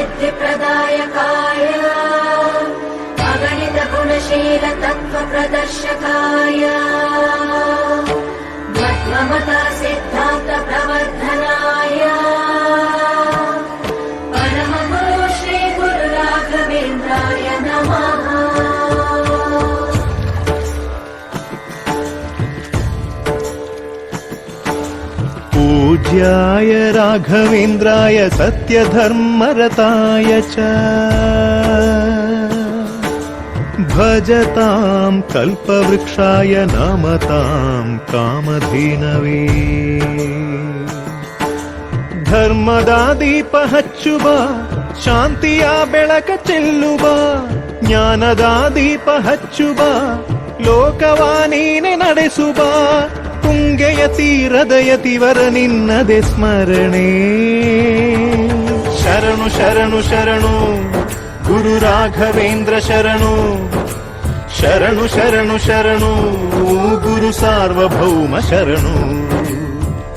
सिद्धिप्रदायकाय अगणित गुणशील तत्त्व प्रदर्शकाय मत्वमता सिद्धान्त प्रवर्धनाय परमगुरु श्री गुरु राघवेन्द्राय नमः। पूज्याय राघवेन्द्राय सत्यधर्मरताय च भजतां कल्पवृक्षाय नमतां कामधेनवे। ಧರ್ಮದ ದೀಪ ಹಚ್ಚುವ ಶಾಂತಿಯ ಬೆಳಕ ಚೆಲ್ಲುವ ಜ್ಞಾನದ ದೀಪ ಹಚ್ಚುವ ಲೋಕವ ನೀನೆ ನಡೆಸುವ ತುಂಗೆಯ ತೀರದ ಯತಿವರ ನಿನ್ನದೆ ಸ್ಮರಣೆ. ಶರಣು ಶರಣು ಶರಣು ಗುರು ರಾಘವೇಂದ್ರ ಶರಣು ಶರಣು ಶರಣು ಶರಣು ಗುರು ಸಾರ್ವಭೌಮ ಶರಣು.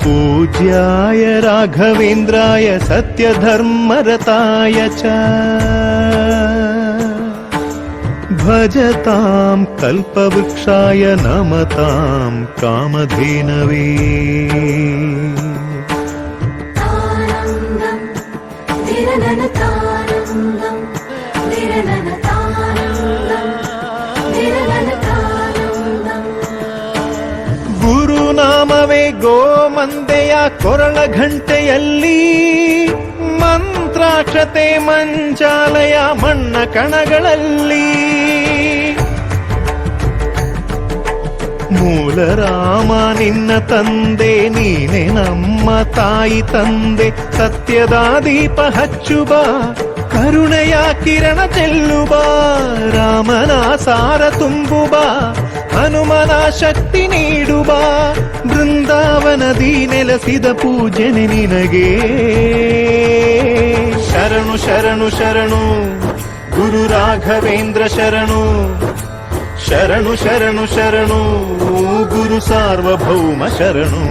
पूज्याय राघवेन्द्राय सत्यधर्मरताय च भजतां कल्पवृक्षाय नमतां कामधेनवे। ಗುರುನಾಮವೇ ಗೋಮಂದೆಯ ಕೊರಳ ಘಂಟೆಯಲ್ಲಿ ಮಂತ್ರಾಕ್ಷತೆ ಮಂಚಾಲಯ ಮಣ್ಣ ಕಣಗಳಲ್ಲಿ ಮೂಲ ರಾಮ ನಿನ್ನ ತಂದೆ ನೀನೆ ನಮ್ಮ ತಾಯಿ ತಂದೆ. ಸತ್ಯದ ದೀಪ ಹಚ್ಚುವ ಕರುಣೆಯ ಕಿರಣ ಚೆಲ್ಲುವ ರಾಮನ ಸಾರ ತುಂಬುವ ಹನುಮನ ಶಕ್ತಿ ನೀಡುವ ಬೃಂದಾವನದಿ ನೆಲೆಸಿದ ಪೂಜನೆ ನಿನಗೆ. ಶರಣು ಶರಣು ಶರಣು ಗುರು ರಾಘವೇಂದ್ರ ಶರಣು ಶರಣು ಶರಣು ಶರಣು ಗುರು ಸಾರ್ವಭೌಮ ಶರಣು.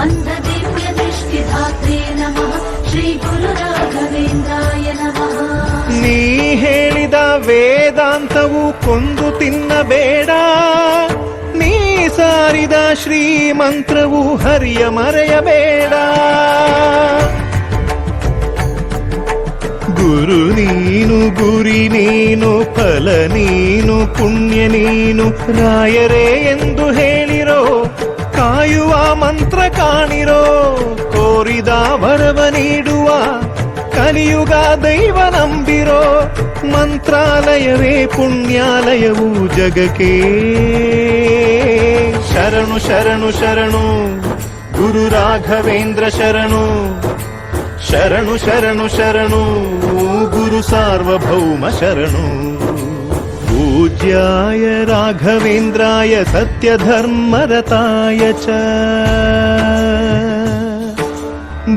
अन्धदिव्य दृष्टिधात्रे नमः श्री गुरु राघवेन्द्राय नमः। ನೀ ಹೇಳಿದ ವೇದಾಂತವು ಕೊಂದು ತಿನ್ನಬೇಡ, ನೀ ಸಾರಿದ ಶ್ರೀಮಂತ್ರವು ಹರಿಯ ಮರೆಯಬೇಡ. ಗುರು ನೀನು ಗುರಿ ನೀನು ಫಲ ನೀನು ಪುಣ್ಯ ನೀನು ರಾಯರೇ ಎಂದು ಹೇಳಿರೋ ಕಾಯುವ ಮಂತ್ರ ಕಾಣಿರೋ ಕೋರಿದ ವರವ ನೀಡುವ ಕಲಿಯುಗ ದೈವ ನಂಬಿರೋ ಮಂತ್ರಾಲಯವೇ ಪುಣ್ಯಾಲಯವು ಜಗಕ್ಕೆ. ಶರಣು ಶರಣು ಶರಣು ಗುರು ರಾಘವೇಂದ್ರ ಶರಣು ಶರಣು ಶರಣು ಶರಣು ಗುರು ಸಾರ್ವಭೌಮ ಶರಣು. पूज्याय राघवेन्द्राय सत्यधर्मरताय च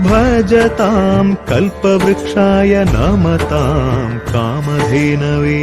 भजतां कल्पवृक्षाय नमतां कामधेनवे.